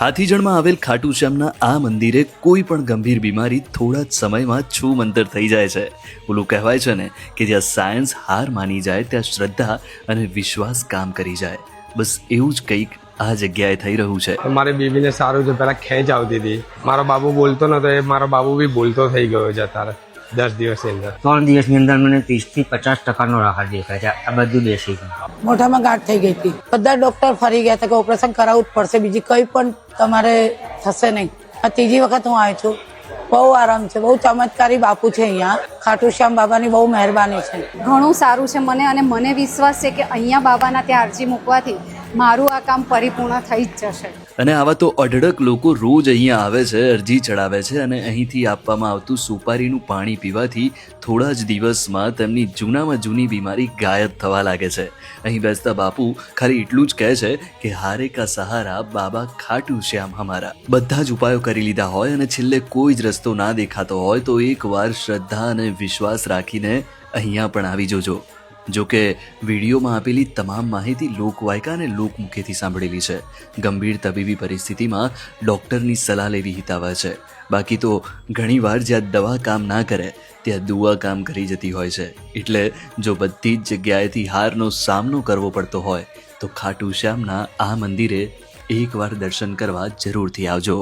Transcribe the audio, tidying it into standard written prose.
હાથીજણમાં આવેલ ખાટુ શ્યામના આ મંદિરે કોઈ પણ ગંભીર બીમારી થોડા જ સમયમાં છૂમંતર થઈ જાય છે. ઓલું કહેવાય છે ને કે જ્યાં સાયન્સ હાર માની જાય ત્યાં શ્રદ્ધા અને વિશ્વાસ કામ કરી જાય. બસ એવું જ કંઈક આ જગ્યાએ થઈ રહ્યું છે. મારી બેબીને સારું છે. પહેલા ખેંચ આવતી હતી. મારો બાબુ બોલતો નતો, એ મારો બાબુ બી બોલતો થઈ ગયો છે અત્યારે 10 દિવસની અંદર. 3 દિવસની અંદર મને 30 થી 50% રાહત દેખાય છે. આ બધું બેસી ગયું. મોઢામાં ગાંઠ થઈ ગઈ હતી. બધા ડોક્ટર ફરી ગયા હતા કે ઓપરેશન કરાવવું જ પડશે, બીજી કઈ પણ તમારે થશે નહીં. આ ત્રીજી વખત હું આવી છું. બહુ આરામ છે. બહુ ચમત્કારી બાપુ છે અહીંયા. ખાટુ શ્યામ બાબાની બહુ મહેરબાની છે. ઘણું સારું છે મને, અને મને વિશ્વાસ છે કે અહીંયા બાબાના ત્યાં અરજી મૂકવાથી મારું આ કામ પરિપૂર્ણ થઈ જ જશે. અને આવા તો અઢળક લોકો રોજ અહીંયા આવે છે, અરજી ચડાવે છે, અને અહીંથી આપવામાં આવતું સુપારીનું પાણી પીવાથી થોડા જ દિવસમાં તેમની જૂનામાં જૂની બીમારી ગાયબ થવા લાગે છે. અહીં બેસતા બાપુ ખાલી એટલું જ કહે છે કે હારે કા સહારા બાબા ખાટુ શ્યામ હમારા. બધા જ ઉપાયો કરી લીધા હોય અને છેલ્લે કોઈ જ રસ્તો ના દેખાતો હોય તો એકવાર શ્રદ્ધા અને વિશ્વાસ રાખીને અહીંયા પણ આવી જોજો. જો કે વિડીયોમાં આપેલી તમામ માહિતી લોકવાયકા અને લોકમુખેથી સાંભળેલી છે. ગંભીર તબીબી પરિસ્થિતિમાં ડૉક્ટરની સલાહ લેવી હિતાવહ છે. બાકી તો ઘણીવાર જ્યાં દવા કામ ના કરે ત્યાં દુઆ કામ કરી જતી હોય છે. એટલે જો બધી જ જગ્યાએથી હારનો સામનો કરવો પડતો હોય તો ખાટુ શ્યામના આ મંદિરે એકવાર દર્શન કરવા જરૂરથી આવજો.